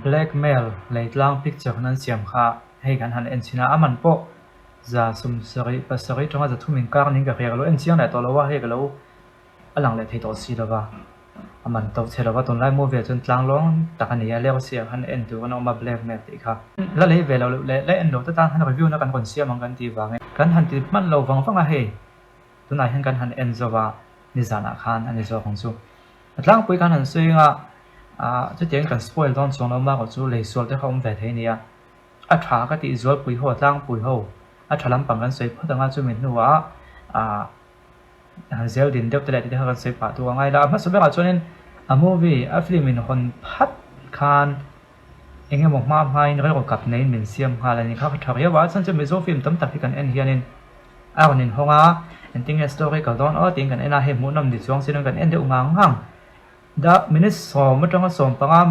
blackmail เลยล่างพิกจากนั้นเสียมค่ะให้กันหันเอ็นชินาอามันโปจะสมสริปัสริตรงจะทุ่มมิงการนิ่งกับเฮกโลเอ็นเชียงไหนตัวเราว่าเฮกโลอลังเลยที่ตัวสีแล้วว่าอามันตัวเชลว่าตัวไล่โมเวจนล่างลงแต่กันนี้เรียกว่าเสียหันเอ็นตัวน้องมา blackmail ตีค่ะแล้วเลยเวลาเลยเอ็นโดตั้งหันรีวิวนักการคนเสียมันกันตีว่าไงกันหันตีมันเราฟังฟังอะไรตัวไหนหันกันหันเอ็นจะว่านิสานาคานอันนี้จะของซูล่างปุยกันหันซึ่งจะเตียงกันสปอยล์ตอนส่งเรามากกว่าจูเลยส่วนที่เขาไม่ได้เนี่ยอัฐาก็ติดส่วนปุยหัวล่างปุยหัวอัฐาลำปังกันสวยเพราะต่างกันจูเหม็นหัวเซลดินเดียวแต่ละที่เขากันสวยป่าตัวไงล่ะมาสมัยก่อนช่วงนี้มูวี่ฟิล์มมินคนพัดคานเองบอกมาให้เราก็กับในมินเซียมฮาอะไรนี่เขาถามว่าฉันจะมีโซฟิล์มตั้มตัดที่กันเอ็นเฮียนินนินห้องเอ็นติ้งสตอรี่กับตอนติ้งกันเอ็นเห็นมุนนำดิช่วงสิ่งกันเอ็นเดือดงางดามินิสสมมันต้องสมปัง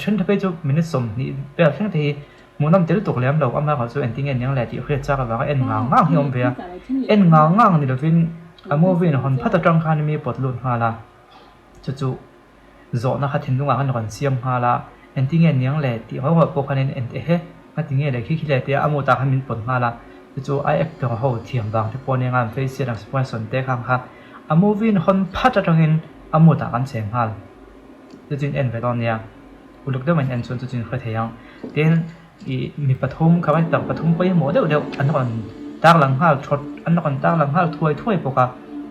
ฉันถ้าไปจูมินิสสมนี่เป็นสิ่งที่มุนนำเดือดตกเลี้ยงเราอามาเขาจูเอ็นติ้งเอ็นยังแหละที่เคยจ้ากับว่าเอ็นงางที่อมเบียเอ็นงางนี่เราฟินมูวี่นะคนพัฒจังคานมีปวดลุ่นฮาละจู่ๆโจนะครับทิ้งตรงงานคนเสียมฮาละเอ็นติ้งเอ็นยังแหละที่เขาบอกพวกกันเอ็นเฮ้กันติ้งเอ็นเลยคิดเลยที่อามูตาเขามีปวดฮาละจู่ๆไอเอ็กตัวเขาเทียมบางที่ปนในงานเฟซเซียนสปอนสนเตะข้างค่ะมูวี่นะคนพัฒจังเอ็นอามูตากันเสียงฮัลจะจินเอ็นไปตอนเนี้ยอุลุกเดมันเอ็นส่วนจะจินเคยเทียงเดี๋ยวมีปฐมเขาไม่ตัดปฐมไปหมดเดี๋ยวอันนั้นตากหลังฮัลชดอันนั้นตากหลังฮัลถ้วยปกะ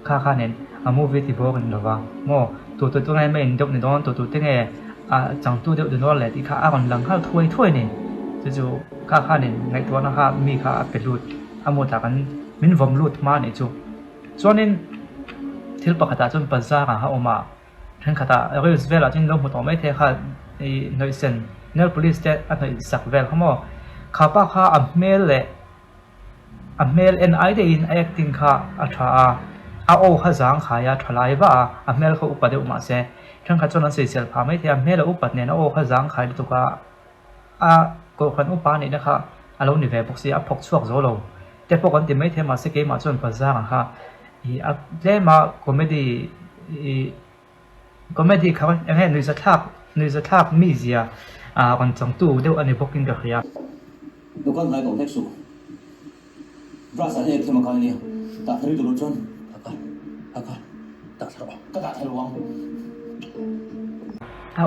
ค่าเน้นมูวี่ที่บอกกันหรอวะโม่ตัวไงไม่เห็นจบในตอนตัวที่ไงจังตัวเดี๋ยวนั่นแหละที่ข้าอันหลังฮัลถ้วยเนี่ยจู่ๆค่าเน้นในตัวนะครับมีค่าเป็นรูดอามูตากันมินวอมรูดมาเนี่ยจู่ส่วนนี้ที่ปกติจนปัจจัยฮะออกมาทั้งขณะเราอยู่เวลาที่เราหมดต่อไม่เท่าค่ะในเส้นเนื้อ police จะอันนี้สักเวลเขาบอกข้าป้าข้าอัมเมลเล่อัมเมลเอ็นไอเดียนไอติงข้าอัฐาโอข้าจางขายาทลายบ้าอัมเมลเขาอุปเดี๋ยวมาเสียทั้งขณะจนนั้นเสียเสียพาไม่เท่าอัมเมลอุปเนี่ยโอข้าจางขายตัวก็ก็คนอุปนี่นะคะเราหนีไปพวกเสียพกช่วงโซโล่แต่พวกคนที่ไม่เท่ามาสักเกมมาจนปัจจัยค่ะเล่มาคอมเมดี้เขาอย่างเงี้ยนิวส์ทับมีเสียคนจังตู้เดี๋ยวอันนี้พวกกินกับเฮียดูก่อนไหนบอกเท็กซ์รักษาเอกที่มาคอยนี้ตัดทะลุตัวจนฮักกันตัดทะลุก็ตัดทะลวง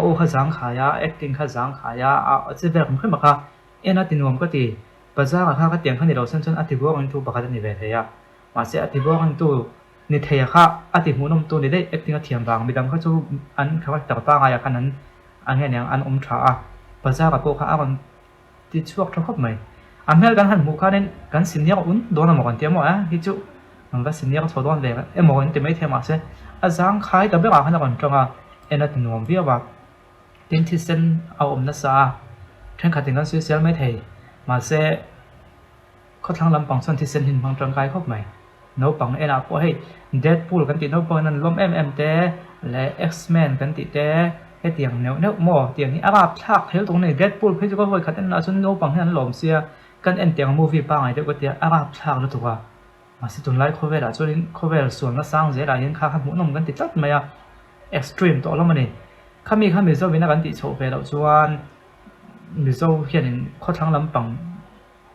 โอ้ข้าจังขายาแอคติ้งข้าจังขายาจะแบบผมขึ้นมาค่ะนัดตินวมก็ตีปัจจัยข้าก็เตียงข้าในเราเส้นอธิบายกันตัวประกาศในเวทีมาเสียอธิบายกันตัวในเทียค่ะอธิมุนมตัวนี้ได้เอ็กติ้งเทียมบางมีดำเขาจะอันเขาตัดป้างอะไรกันนั้นอันนี้เนี่ยอันชาปัจจัยกับพวกเขาอันที่ช่วยทุกข์ไหมอันเมื่อกันหันมุขนั้นกันสินเนียอุ่นโดนหมอนเทียมว่าที่จู่มันก็สินเนียก็สะท้อนเลยหมอนเทียมไม่เทียมมาเสียจังขายแต่เบื้องหลังขนาดนั้นจังนัดตินวมวิว่าทิ้งที่เส้นเอานัสซาทั้งขัดถึงกันซื้อเสียไม่เทมาเสียเขาทางลำปังส่วนที่เส้นหินพังจังกายครบไหมโนปังพวกให้เดดพูลกันติโนปังนั้นล้มเตและเอ็กซ์แมนกันติเตให้เตียงเนื้อหม้อเตียงนี้อาราบทักเฮลตรงนี้เดดพูลพี่จะก็คอยขัดอันนั้นส่วนโนปังให้นั้นหลอมเสียกันเตียงมูฟี่ปังไอเด็กก็เตียงอาราบทักแล้วถูกว่ามาสิจนไล่โคเวล่ะจนโคเวลส่วนก็สร้างเสียหลายยังข้าขัดหมุนนมกันติดจัดไหมเอ็กซ์ตรีมตัวละมันนี่ข้ามีโซวินากันติโชว์ไปแล้วส่วนมีโซเขียนข้อทางลำปัง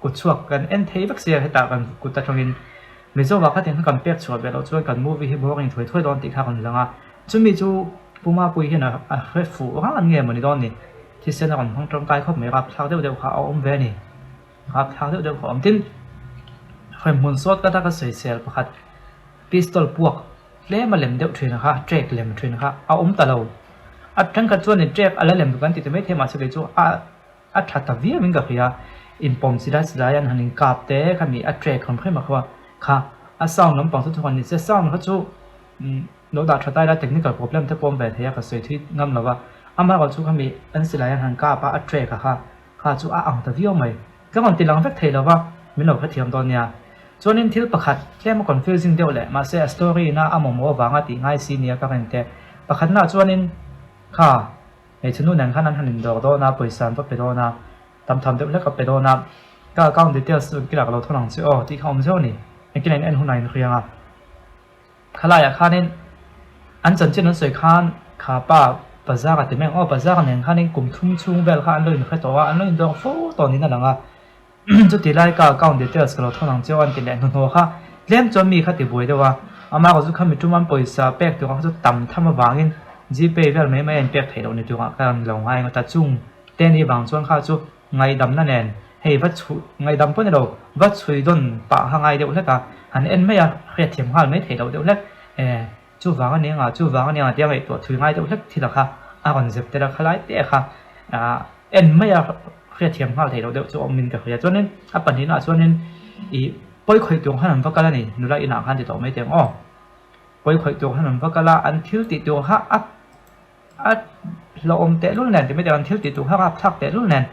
กดช่วงกันเทบักเสียให้ตากันกดตัดตรงนี้มีโซว่าเขาเตียงกันเปียกช่วยไปแล้วช่วยกันมูวี่ให้บอกกันถ้วยตอนติดข้ากันจังจุดมีจูปูมาปุยเห็นนะเฮ้ยฟูว่าอันเงี้ยเหมือนตอนนี้ที่เส้นกันทั้งตรงกายเขาไม่รับทางเดียวเขาเอาเวนี่รับทางเดียวเขาทิ้งเฮ้ยมุนสดก็ได้ก็เสียเสียประคัดพิสตอลพวกเล่มาเล่มเดียวทรีนะคะเจกเล่มทรีนะคะเอาตะเราทั้งกันส่วนนี้เจกอะไรเล่มกันติดไม่เทมาสักจูถัดตะวิ่งมิงกับเฮียอินปอมสิได้ยันหันกาบเต้ขมีเจกคนเพื่อนมาว่าค่ะสาวน้ำปังทุกคนนี่เสียสาวเขาจูโน้ตถัดได้แล้วเทคนิคกับโปรแกรมที่ปอมแบบเฮียก็สวยที่งามแล้วว่ามาก็จูขมีอันสิได้ยันหันกาบเจกค่ะจูตะวิ่งไหมก็มันติดหลังเฟกเทแล้วว่ามีเราแค่เทียมตอนเนี้ยส่วนนี้ที่ประคัดแค่มา confusing เดียวแหละมาเสีย story นะโมบางตีง่ายซีเนียก็เป็นแต่ประคัดน่าส่วนนี้ค่ะไอ้ชนุนันขนาดหันดอกโดนะปุยสันก็ไปโดนะทำเด็กเล็กก็ไปโดนะก็ก้าวดีเทลสุดกีฬาเราทดลองซิโอที่เขาไม่เจ้านี่ไอ้กินอะไรหุ่นไหนนึกยังขลายข้านี่อันจันเจนนั้นสวยข้านขาป้า ภาษากันแต่แม่งภาษากันเนี่ยข้านี่กลุ่มทุ่งชุ่งเบลข้าอันเลยไม่ค่อยตัวอันเลยดองฟูตอนนี้นั่นแหละจุดที่ไล่ก็ก้าวเดียวส์ก็เราท่องเจ้าอันที่แหลงหัวข้าเลี้ยงจนมีข้าติบุยเดียวว่าอามาก็จะข้ามีจุ่มมันปล่อยซาเป็กตัวข้าจะต่ำทำมาบางอินจีเปย์เวลไม่เอ็นเป็กเทเราในตัวกันลงให้ก็ตัดจุ่งเต้นนี่บางส่วนข้าจุไงดำนั่นเองให้วัดชุไงดำพวกนี้เราวัดชุยดนปะหางไงเดียวเล็กอ่ะหันเอ็นไม่อะเรียกเทียมข้าไม่เทเราเดียวเล็กจู่วางอันนี้จู่วางอันนี้เดี๋ยวไอ้ตัวถุยไงเดียวเล็กทีละค่ะก่อนเสร็จแต่ละคล้ายเตะค่ะเอ็นไม่อะเรียกเทียมข้าเทเราเดียวจู่อมินกับเรียกส่วนนี้ปัจจุบันส่วนนี้อีปอยคอยตัวขนาดพักกันนี่นู่นละอีนักขันติดต่อไม่เต็มปอยคอยตัวขนาดพักกันละอันทิวติดตัวข้าเราเตะรุ่นแรงแต่ไม่แต่อันทิวติดตัวข้าทักเตะรุ่นแรง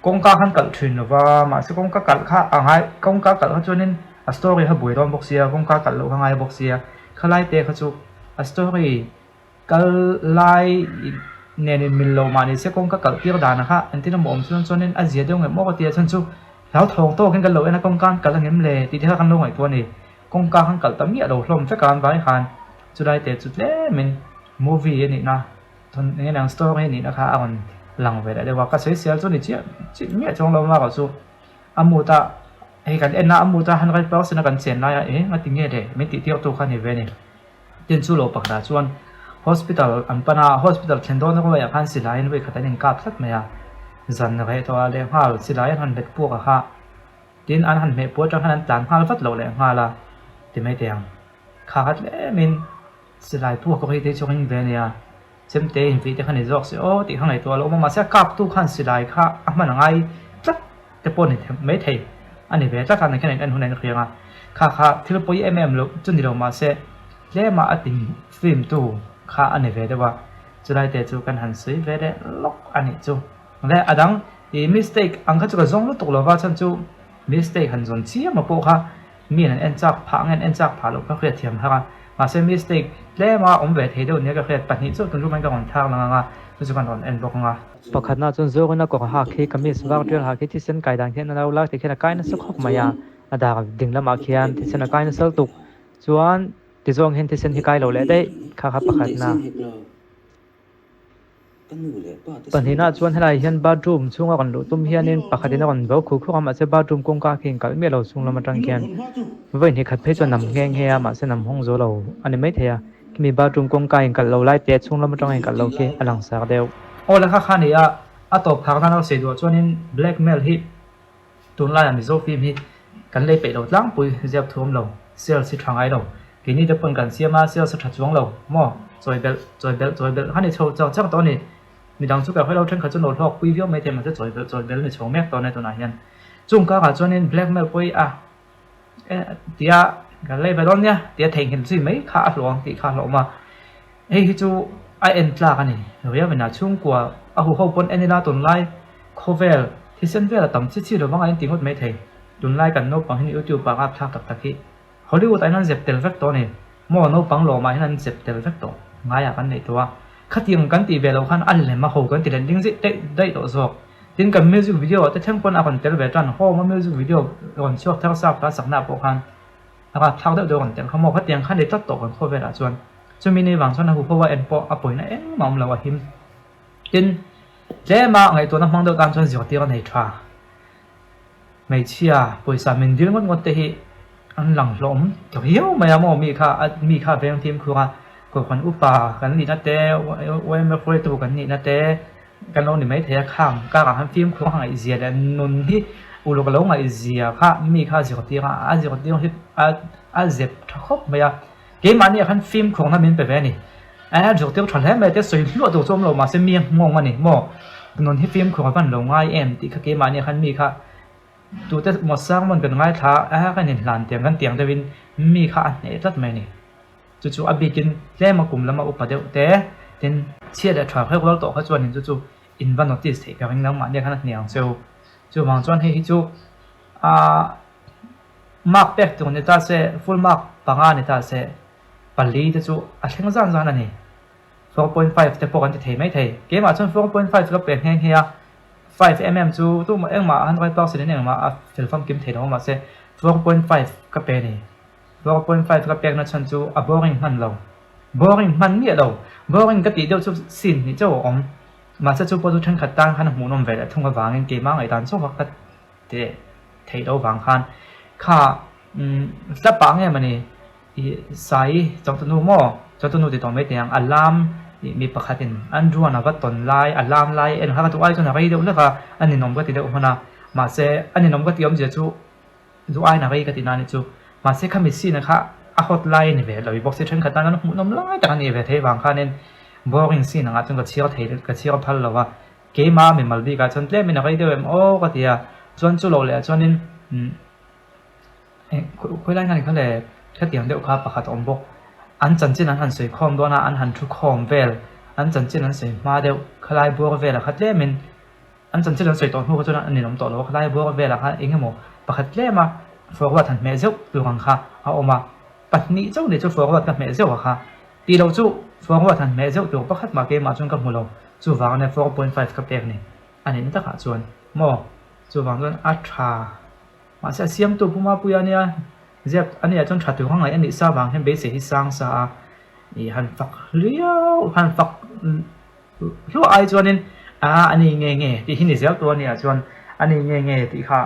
กงกาขันกัดถึงหรือว่ามาสิกงกากัดข้าไงกงกากัดเขาส่วนนี้สตอรี่เขาบุยรอนบ็อกเซียกงกากัดลูกไงบ็อกเซียเขาไล่เตะเขาจู่สตอรี่ก็ไล่เนี่ยนี่มิลโลมานี่เสียกงกากัดเกี่ยวดานะคะอันที่เราบอกส่วนนี้อาเซียนเดียวกันมอกเตียฉันจู่แล้วทองโตกันกันเลยนะกงการกันเงี้ยเลยที่เขาคันลงไอ้ตัวนี้กงการขันกัดตั้งเงี้ยเราลมเฟกันไว้คันจุดได้แต่จุดเล่มันมูวี่นี่นะทนเงี้ยหนังสตอรี่นี่นะคะอันหลังเวลาเดี๋ยวว่าก็ใช้เสียส่วนนี้เจี๊ยเนี่ยจงเรามาก็สู้อามูตาไอ้กันเอ็นนะอามูตาหันไปเปล่าสินะกันเสียนอะไรมาติงเงี้ยเด้ไม่ติดเที่ยวตัวคันนี้เว้ยนี่ดินสู้เราปักดาส่วน hospital อันปนา hospital เข็นโดนก็อยากหันสิลายนี่ไปขัดยังกับสักไหมอ่ะจันอะไรตัวเลี้ยงหาสิลายหันเด็กพวกอะค่ะดินอันหันเมปวดจังหันจานหาฟัดเราเลยหาละที่ไม่เตียงขาดเลยมินสิลายพวกก็ให้ได้ช่วงเวเนียเซมเตอินฟีที่ขันนี้จอกสิโอ้ที่ข้างในตัวเรามาเสียกับตู้ขันสิลายค่ะมันยังไงจักแต่ปนนี่ไม่เทอันนี้เวจักกันในแค่ไหนอันหุ่นในเครื่องอ่ะค่ะที่เราไปลูกจนที่เรามาเสียเล่มาติงฟิล์มตู้ค่ะอันนี้เวได้ว่าจะได้แต่จูกันหันซื้อเวได้ล็อกอันนี้จูและอดังอีมิสเทคอังคัจก็จงรู้ตกแล้วว่าฉันจูมิสเทคหันจนเชี่ยมาโปค่ะมีนั่นเอ็นจักผ่าเงินเอ็นจักผ่าลูกก็เครียดเทียมค่ะมาเซมิสเทคเล่มาอมเวทเฮดเนี่ยก็เครียดปัจจุบันจูตรงรู้มันก็มันทางแล้วngaปัจจุบันตอนเอ็นบอกngaปกติน่าจนโจ้ก็น่าก็หาเคกมิสบางเรื่องหาเคที่เส้นไก่ดังเช่นเราเล่าที่แค่ใกล้นั่นสักหกมายาอดาดิ่งละมาเขียนที่เส้นใกล้นั่นสักตุกส่วนที่จงเห็นที่เส้นที่ใกล้เราเลยได้ค่ะปกติน่าปัญหาหน้าชวนให้เราเห็นบาร์รูมช่วงก่อนดูตุ้มเฮียนินปกติน่าก่อนเราคุยคู่กันมาเสียบาร์รูมกงกาเข่งกันเมื่อเราส่งเรามาจังเกียนเว้ยนี่ขัดเพชรจนนำแง่เฮียมาเส้นนำห้องโซเราอันนี้ไม่เทียมีบาร์รูมกงกาเข่งกันเราไล่เตะช่วงเรามาจังเข่งกันเราเกี่ยอลังสารเดียวโอ้แล้วข้านี่ตบพักนั้นเราเสียด้วยชวนนี้แบล็กเมลฮิตตุนไล่มิโซฟิล์มฮิตกันเลยไปเราล้างปุยเจ็บท่วมเราเซลล์สิทางไอเราทีนี้จะเป็นกันเสียมาเซลล์สิทางช่วงเราหม้อจอยเบลข้านี่โชว์เจ้าตัวนี้มีดังสุกกับให้เราเช่นเขาจะโน้ตหอกวิวไม่เต็มมันจะจอยเบลในช่วงแม็กตอนในตัวไหนยันจุ่มก็กับจนนี้แบล็กเมลปุยเดี๋ยวกันเลยไปตอนเนี้ยเดี๋ยวแทงเห็นสิไหมขาหลวงตีขาหลวงมาเฮ้ยจู่ไอเอ็นปลากันนี่เราอยากเป็นช่วงกว่าหัวเขาปนเอ็นนี่นาตุนไล่โคเวลที่เส้นเวลต่ำชิดๆเราบางไอ้ติงหดไม่เทตุนไล่กันโน้ตปังให้ยูทูบปากอัพทักตักที่ฮอลลีวูดไอ้นั่นเจ็บเตลเฟกตัวนี่มอโน้ตปังโลมาให้นั่นเจ็บเตลเฟกตัวง่ายกันในตัวขัดยังกันตีเวลเราขันอันเลยมาหูกันตีเล่นดิ้งซิได้ตัวสอกดิ้งกับมิวสิกวิดีโอแต่ทั้งคนอากันเตลเวจันโฮมามิวสิกวิดีโอก่อนช่วงทักษะภาษาหน้าพวกขันนะครับทักได้โดนเตลเขาบอกขัดยังขันได้ตัดตัวกันโคเวลส่วนจะมีในบางส่วนนะเพราะว่าเอ็นปออป่วยนะมองเราว่าหิมจนเจ้ามาไงตัวน้ำมันเดือดกันจนสิวตีกันในทราไม่เชื่อป่วยสามีดิ้งงดเตะอันหลังลมเดี๋ยวไม่ยามมีค่าเป็นทีมคือว่าคนอุปากันนี่นะเต้ไว้ไม่ค่อยตัวกันนี่นะเต้กันเราหนิไม่เทียข้ามการทำฟิล์มของไอเสียแต่นุนที่อุลกะลงไอเสียค่ะมีค่าสิวตีกันสิวตีกันที่เจ็บทุกข์ไม่ยาเกมอันนี้คันฟิล์มของนั้นเป็นแบบนี้สิวตีกันแล้วไม่ได้สวยลวดตัวส้มเรามาเสียมีงงมันนี่หม้อนนที่ฟิล์มของมันลงง่ายที่เกมอันนี้คันมีค่ะตัวแต่หมดสร้างมันเป็นง่ายท้ากันนี่หลานเตียงกันเตียงแต่วินมีค่าอันนี้ตัดไม่นี่จู่ๆอบีกินเล่มากลุ่มแล้วมาอุปเดี๋ยวแต่เด่นเชี่ยเดือดถอยเพื่อเราต่อเขาจวนเห็นจู่ๆอินวันโนติสเทกับน้ำมันเนี่ยขนาดเหนียวจู่บางจวนให้จู่มาร์กแบกตัวนี้ตาเซ่ฟูลมาร์กปังงานนี่ตาเซ่ปัลลีจู่อัดเท่งสั้นๆนั่นนี่ 4.5 แต่ปกติเทไม่เทเกมอาจจะ 4.5 ก็เปลี่ยนแห้งเฮีย 5mm จู่ตู้มามาอันไว้ต่อสิ่งนี้มาเฟลฟัมเกมเทออกมาเซ่ 4.5 ก็เป็นนี่4.5 ก็เปียกนั่นฉันจู่อับอริงมันเรา boring man mi lo boring ka ti deuh chu sin ni chu om ma sa chu po chu than khat tan khan hmu nom ve la thunga wangin ke ma ngai dan chu ka te thei do wang khan kha ta pa nge mani i sai chawtanu mo chawtanu ti to me tiang alarm mi pakhatin andru ana va ton lai alarm lai en ha ka tu ai chu na gai deuh la ka ani nom ka ti deuh hona ma se ani nom ka ti om je chu zu ai na gai ka ti na ni chu ma se khami si na kha a hotline ni ve lo box se than khat tan hmu nom lai ta ni ve thei wang khan en boring si na nga chung ka chiao thei ka chiao phal lo wa ke ma mi mal bi ka chon tle mi na gai deuh em o ka ti a chuan chu lo le chuan in khoi lai ngan kha le kha tiang deuh kha pakhat om bok an chan chin an han soi khom dona an han thu khom vel an chan chin an soi ma deuh khalai bor vel khat le min an chan chin an soi ton hu chuan an ni nom to lo khalai bor vel kha engemaw pakhat le ma forward han me zeu tu hang kha a oma patni chau ne chu forward ka me zeu kha ti lo chu forward han me zeu tu pakhat ma ke ma chung ka mu lo chu wang ne 4.5 ka pek ni ani ta kha chuan mo chu wang chuan a tha ma sa siam tu puma puya nia zep ani a chon tha tu hang ai ani sa wang hem be se hi sang sa ni han fak liao han fak lo ai chuan in ani nge ti hi ni zel tu ani a chuan ani nge ti kha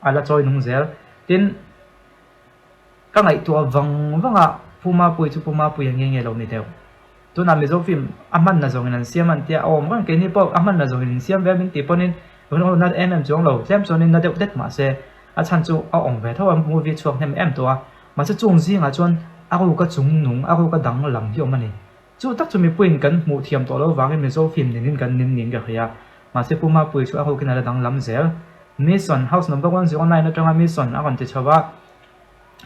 ala choi nung zel tin ka ngai tu wanga puma pui chu puma pui nge lo ni deu tu na mi zo film aman na zong in siam an tia om kan ke ni po aman na zong in siam ve min ti ponin no na em chong lo tlem chonin na deuh det ma se a chan chu a ong ve tho movie chuak hem em to ma chu chung zinga chuan a ru ka chung nung a ru ka dang lam hi mani chu tak chu mi puin kan mu thiam to lo wangin mi zo film nin kan nin ga khia ma se puma pui chu a ru kin ala dang lam zel mission house number 109 na tanga mission a kon ti chawa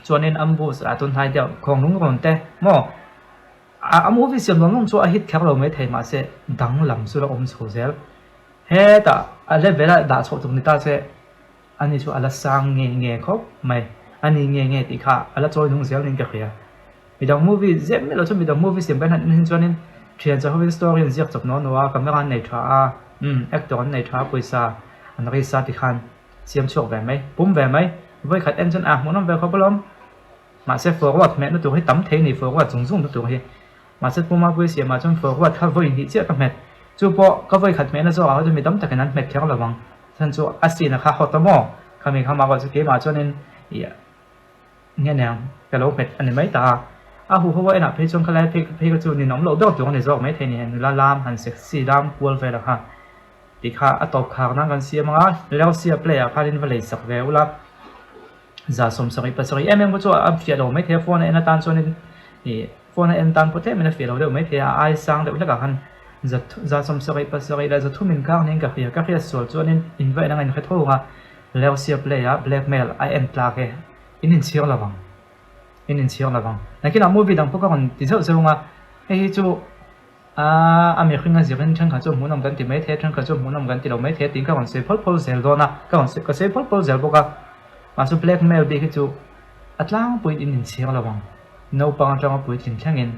chuanin ambus a tun hai deuh khong lung ron te mo a movie siam long chu a hit khak lo me thei ma se dang lam su la om chho zel he ta a level da chho tum ni ta se ani chu ala sang nge khop mai ani nge ti kha ala choi nung zel ning ka khia midang movie zem me lo chu midang movie siam ban han chuanin thian cha hovi story in ziak chop no nowa camera nei tha a actor nei tha poisa an ri sa ti khan siam chok ve mai pum ve mai voi khat em chan a monom ve khopolom ma se forward me no tu hi tam the ni forward chung chung tu hi ma se puma pui siam ma chung forward kha voi ni che ka met chu po ka voi khat me na zo a chu mi tam ta kan met khyak lawang san chu asina kha hotamo khami khama ko chu ke ma chuanin ya nghe nè cái lỗ mệt anh mấy ta hu hu vậy nè phía trong cái này phía cái chỗ này nóng lỗ đâu chỗ này rõ mấy thế này là làm hành sexy làm cool vậy đó ha thì khá ở top khá năng gan xia mà leo xia player khá đến vậy sắc về ula giả sum sari pasari em có chỗ áp phía đầu mấy thế phone này nó tan cho nên thì phone này em tan có thể mình phía đầu đâu mấy thế ai sang đâu là cả han giả sum sari pasari là giả thu mình cao nên cả phía sổ cho nên in vậy năng anh phải thôi ha leo xia player blackmail ai em tla cái in chiang lawang in chiang lawang lakin a movie dang poka kon ti zau zau nga hei chu a mi khinga zirin thang kha chu munam kan ti mai the thang kha chu munam kan ti lo mai the ting ka kon se phol zel dona ka kon se ka se phol zel boka ma su blackmail bi chu atlang pui in chiang lawang no pang atlang pui tin thangin